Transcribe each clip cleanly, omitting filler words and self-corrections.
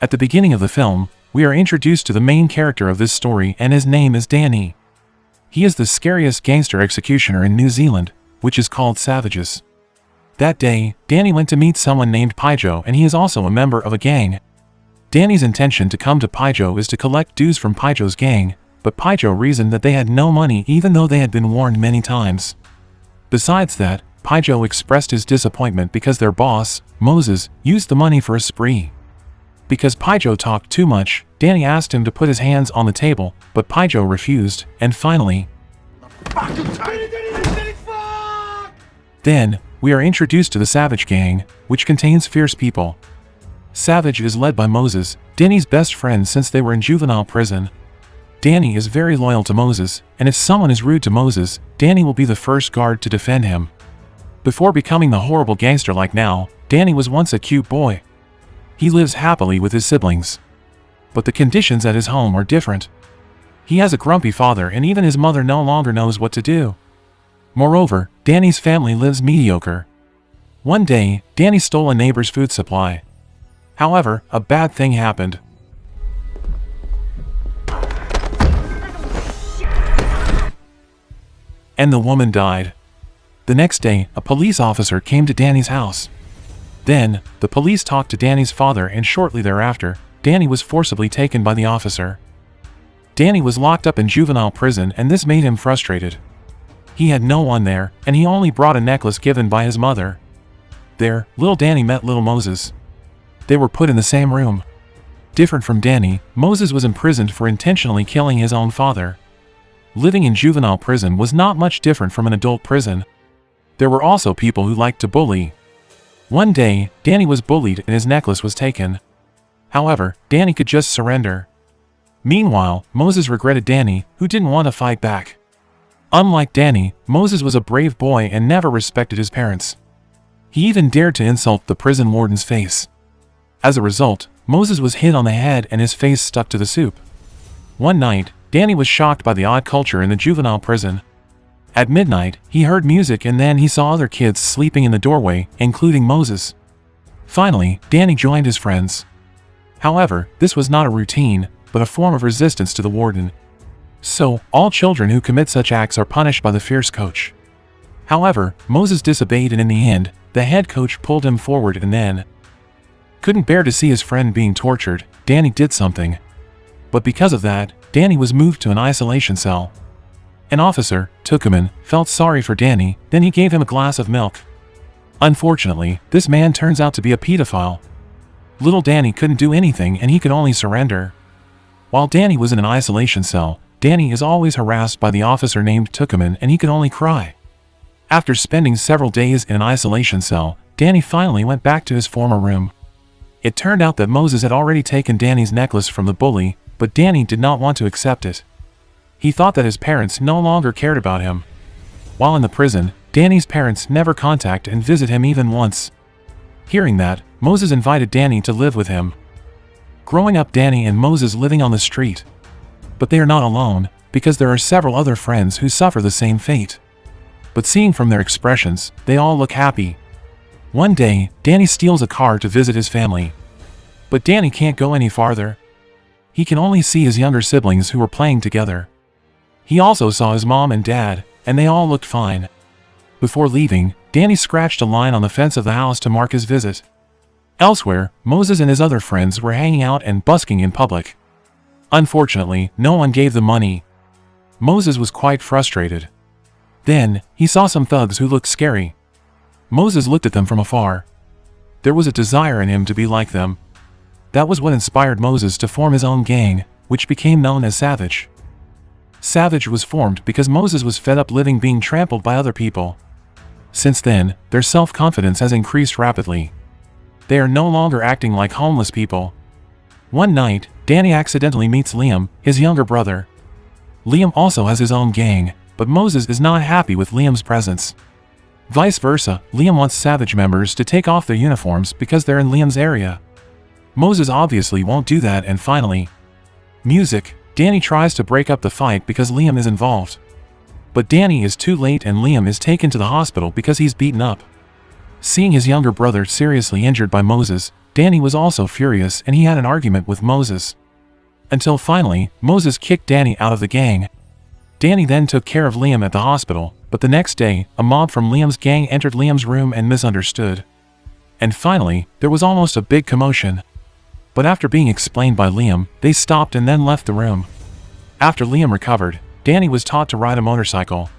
At the beginning of the film, we are introduced to the main character of this story, and his name is Danny. He is the scariest gangster executioner in New Zealand, which is called Savages. That day, Danny went to meet someone named Paijo, and he is also a member of a gang. Danny's intention to come to Paijo is to collect dues from Paijo's gang, but Paijo reasoned that they had no money even though they had been warned many times. Besides that, Paijo expressed his disappointment because their boss, Moses, used the money for a spree. Because Paijo talked too much, Danny asked him to put his hands on the table, but Paijo refused, and finally... Then, we are introduced to the Savage Gang, which contains fierce people. Savage is led by Moses, Danny's best friend since they were in juvenile prison. Danny is very loyal to Moses, and if someone is rude to Moses, Danny will be the first guard to defend him. Before becoming the horrible gangster like now, Danny was once a cute boy. He lives happily with his siblings. But the conditions at his home are different. He has a grumpy father, and even his mother no longer knows what to do. Moreover, Danny's family lives mediocre. One day, Danny stole a neighbor's food supply. However, a bad thing happened. And the woman died. The next day, a police officer came to Danny's house. Then, the police talked to Danny's father, and shortly thereafter, Danny was forcibly taken by the officer. Danny was locked up in juvenile prison, and this made him frustrated. He had no one there, and he only brought a necklace given by his mother. There, little Danny met little Moses. They were put in the same room. Different from Danny, Moses was imprisoned for intentionally killing his own father. Living in juvenile prison was not much different from an adult prison. There were also people who liked to bully. One day, Danny was bullied and his necklace was taken. However, Danny could just surrender. Meanwhile, Moses regretted Danny, who didn't want to fight back. Unlike Danny, Moses was a brave boy and never respected his parents. He even dared to insult the prison warden's face. As a result, Moses was hit on the head and his face stuck to the soup. One night, Danny was shocked by the odd culture in the juvenile prison. At midnight, he heard music and then he saw other kids sleeping in the doorway, including Moses. Finally, Danny joined his friends. However, this was not a routine, but a form of resistance to the warden. So, all children who commit such acts are punished by the fierce coach. However, Moses disobeyed, and in the end, the head coach pulled him forward and then couldn't bear to see his friend being tortured. Danny did something. But because of that, Danny was moved to an isolation cell. An officer, Tukuman, felt sorry for Danny, then he gave him a glass of milk. Unfortunately, this man turns out to be a pedophile. Little Danny couldn't do anything and he could only surrender. While Danny was in an isolation cell, Danny is always harassed by the officer named Tukuman and he could only cry. After spending several days in an isolation cell, Danny finally went back to his former room. It turned out that Moses had already taken Danny's necklace from the bully, but Danny did not want to accept it. He thought that his parents no longer cared about him. While in the prison, Danny's parents never contact and visit him even once. Hearing that, Moses invited Danny to live with him. Growing up, Danny and Moses living on the street. But they are not alone, because there are several other friends who suffer the same fate. But seeing from their expressions, they all look happy. One day, Danny steals a car to visit his family. But Danny can't go any farther. He can only see his younger siblings who were playing together. He also saw his mom and dad, and they all looked fine. Before leaving, Danny scratched a line on the fence of the house to mark his visit. Elsewhere, Moses and his other friends were hanging out and busking in public. Unfortunately, no one gave them money. Moses was quite frustrated. Then, he saw some thugs who looked scary. Moses looked at them from afar. There was a desire in him to be like them. That was what inspired Moses to form his own gang, which became known as Savage. Savage was formed because Moses was fed up living being trampled by other people. Since then, their self-confidence has increased rapidly. They are no longer acting like homeless people. One night, Danny accidentally meets Liam, his younger brother. Liam also has his own gang, but Moses is not happy with Liam's presence. Vice versa, Liam wants Savage members to take off their uniforms because they're in Liam's area. Moses obviously won't do that, and finally, music. Danny tries to break up the fight because Liam is involved. But Danny is too late and Liam is taken to the hospital because he's beaten up. Seeing his younger brother seriously injured by Moses, Danny was also furious and he had an argument with Moses. Until finally, Moses kicked Danny out of the gang. Danny then took care of Liam at the hospital, but the next day, a mob from Liam's gang entered Liam's room and misunderstood. And finally, there was almost a big commotion. But after being explained by Liam, they stopped and then left the room. After Liam recovered, Danny was taught to ride a motorcycle.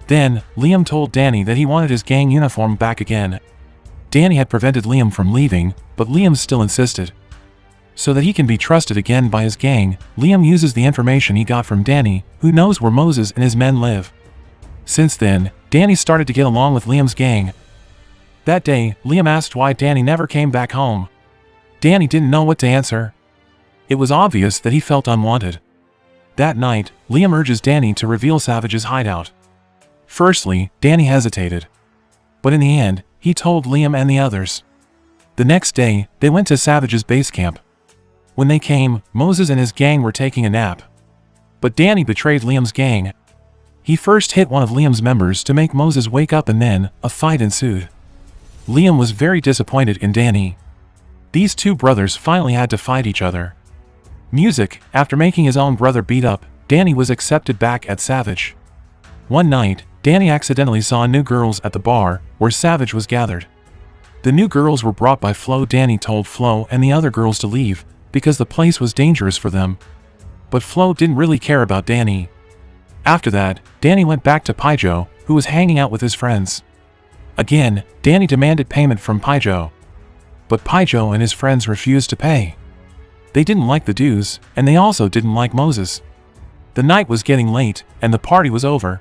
Then, Liam told Danny that he wanted his gang uniform back again. Danny had prevented Liam from leaving, but Liam still insisted. So that he can be trusted again by his gang, Liam uses the information he got from Danny, who knows where Moses and his men live. Since then, Danny started to get along with Liam's gang. That day, Liam asked why Danny never came back home. Danny didn't know what to answer. It was obvious that he felt unwanted. That night, Liam urges Danny to reveal Savage's hideout. Firstly, Danny hesitated. But in the end, he told Liam and the others. The next day, they went to Savage's base camp. When they came, Moses and his gang were taking a nap. But Danny betrayed Liam's gang. He first hit one of Liam's members to make Moses wake up and then, a fight ensued. Liam was very disappointed in Danny. These two brothers finally had to fight each other. Music, after making his own brother beat up, Danny was accepted back at Savage. One night, Danny accidentally saw new girls at the bar, where Savage was gathered. The new girls were brought by Flo. Danny told Flo and the other girls to leave, because the place was dangerous for them. But Flo didn't really care about Danny. After that, Danny went back to Pijo, who was hanging out with his friends. Again, Danny demanded payment from Pijo. But Pijo and his friends refused to pay. They didn't like the dues, and they also didn't like Moses. The night was getting late, and the party was over.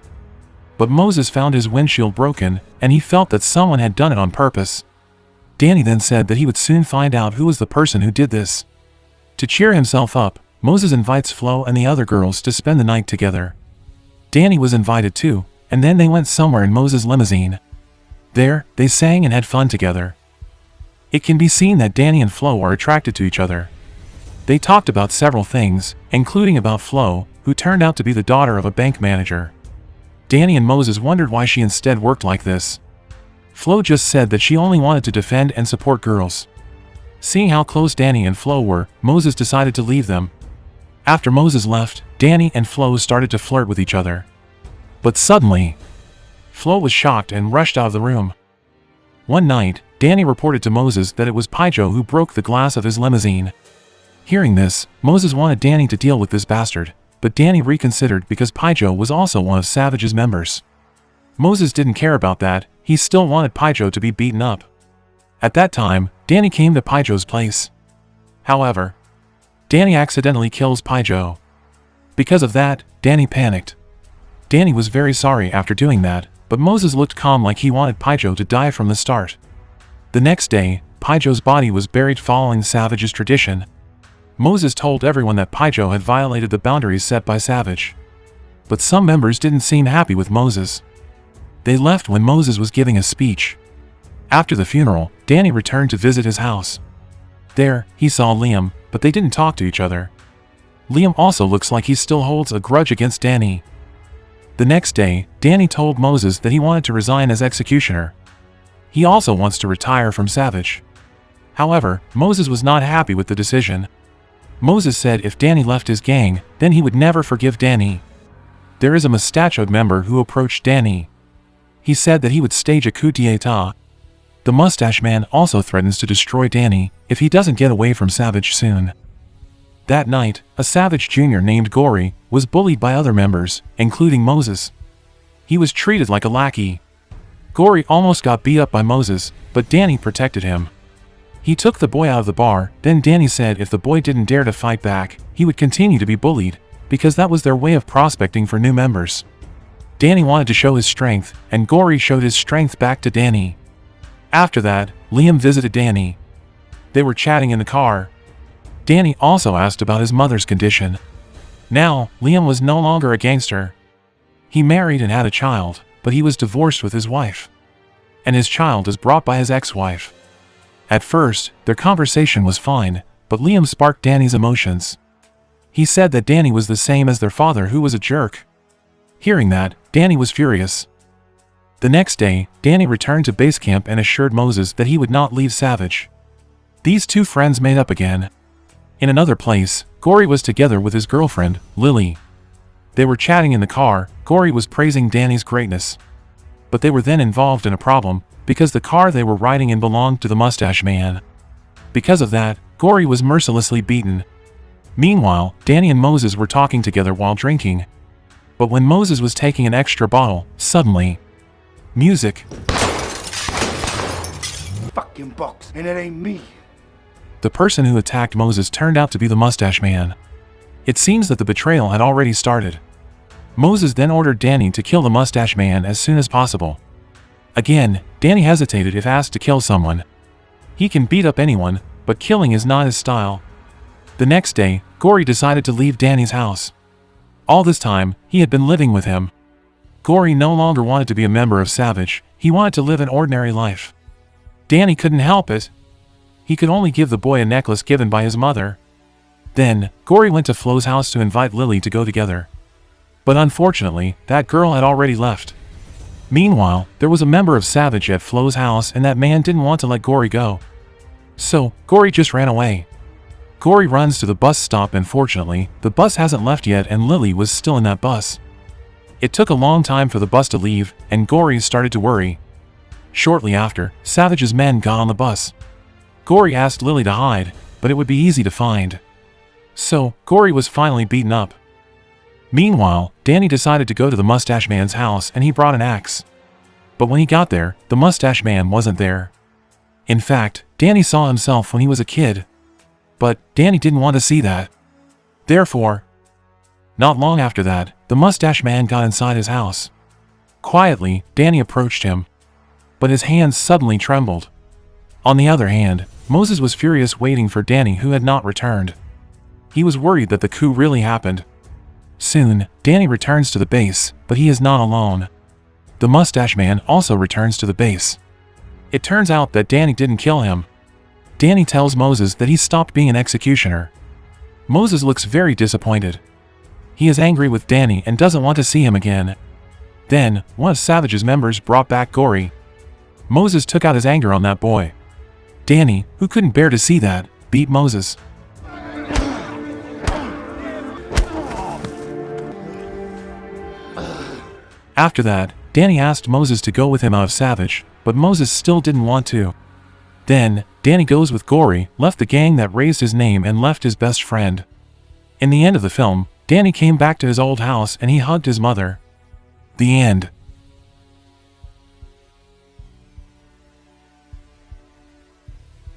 But Moses found his windshield broken, and he felt that someone had done it on purpose. Danny then said that he would soon find out who was the person who did this. To cheer himself up, Moses invites Flo and the other girls to spend the night together. Danny was invited too, and then they went somewhere in Moses' limousine. There, they sang and had fun together. It can be seen that Danny and Flo are attracted to each other. They talked about several things, including about Flo, who turned out to be the daughter of a bank manager. Danny and Moses wondered why she instead worked like this. Flo just said that she only wanted to defend and support girls. Seeing how close Danny and Flo were, Moses decided to leave them. After Moses left, Danny and Flo started to flirt with each other. But suddenly, Flo was shocked and rushed out of the room. One night, Danny reported to Moses that it was Pijo who broke the glass of his limousine. Hearing this, Moses wanted Danny to deal with this bastard, but Danny reconsidered because Pijo was also one of Savage's members. Moses didn't care about that, he still wanted Pijo to be beaten up. At that time, Danny came to Pijo's place. However, Danny accidentally kills Pijo. Because of that, Danny panicked. Danny was very sorry after doing that, but Moses looked calm like he wanted Pijo to die from the start. The next day, Pijo's body was buried following Savage's tradition. Moses told everyone that Pijo had violated the boundaries set by Savage. But some members didn't seem happy with Moses. They left when Moses was giving a speech. After the funeral, Danny returned to visit his house. There, he saw Liam, but they didn't talk to each other. Liam also looks like he still holds a grudge against Danny. The next day, Danny told Moses that he wanted to resign as executioner. He also wants to retire from Savage. However, Moses was not happy with the decision. Moses said if Danny left his gang, then he would never forgive Danny. There is a mustachioed member who approached Danny. He said that he would stage a coup d'etat. The mustache man also threatens to destroy Danny if he doesn't get away from Savage soon. That night, a Savage Jr. named Gory was bullied by other members, including Moses. He was treated like a lackey. Gory almost got beat up by Moses, but Danny protected him. He took the boy out of the bar, then Danny said if the boy didn't dare to fight back, he would continue to be bullied, because that was their way of prospecting for new members. Danny wanted to show his strength, and Gory showed his strength back to Danny. After that, Liam visited Danny. They were chatting in the car. Danny also asked about his mother's condition. Now, Liam was no longer a gangster. He married and had a child, but he was divorced with his wife. And his child is brought by his ex-wife. At first, their conversation was fine, but Liam sparked Danny's emotions. He said that Danny was the same as their father, who was a jerk. Hearing that, Danny was furious. The next day, Danny returned to base camp and assured Moses that he would not leave Savage. These two friends made up again. In another place, Gory was together with his girlfriend, Lily. They were chatting in the car. Gory was praising Danny's greatness. But they were then involved in a problem, because the car they were riding in belonged to the Mustache Man. Because of that, Gory was mercilessly beaten. Meanwhile, Danny and Moses were talking together while drinking. But when Moses was taking an extra bottle, suddenly, music. Fucking box, and it ain't me. The person who attacked Moses turned out to be the Mustache Man. It seems that the betrayal had already started. Moses then ordered Danny to kill the Mustache Man as soon as possible. Again, Danny hesitated if asked to kill someone. He can beat up anyone, but killing is not his style. The next day, Gory decided to leave Danny's house. All this time, he had been living with him. Gory no longer wanted to be a member of Savage, he wanted to live an ordinary life. Danny couldn't help it. He could only give the boy a necklace given by his mother. Then, Gory went to Flo's house to invite Lily to go together. But unfortunately, that girl had already left. Meanwhile, there was a member of Savage at Flo's house and that man didn't want to let Gory go. So, Gory just ran away. Gory runs to the bus stop and fortunately, the bus hasn't left yet and Lily was still in that bus. It took a long time for the bus to leave, and Gory started to worry. Shortly after, Savage's men got on the bus. Gory asked Lily to hide, but it would be easy to find. So, Gory was finally beaten up. Meanwhile, Danny decided to go to the Mustache Man's house and he brought an axe. But when he got there, the Mustache Man wasn't there. In fact, Danny saw himself when he was a kid. But Danny didn't want to see that. Therefore, not long after that, the Mustache Man got inside his house. Quietly, Danny approached him. But his hands suddenly trembled. On the other hand, Moses was furious waiting for Danny who had not returned. He was worried that the coup really happened. Soon, Danny returns to the base, but he is not alone. The Mustache Man also returns to the base. It turns out that Danny didn't kill him. Danny tells Moses that he stopped being an executioner. Moses looks very disappointed. He is angry with Danny and doesn't want to see him again. Then, one of Savage's members brought back Gory. Moses took out his anger on that boy. Danny, who couldn't bear to see that, beat Moses. After that, Danny asked Moses to go with him out of Savage, but Moses still didn't want to. Then, Danny goes with Gory, left the gang that raised his name and left his best friend. In the end of the film, Danny came back to his old house and he hugged his mother. The end.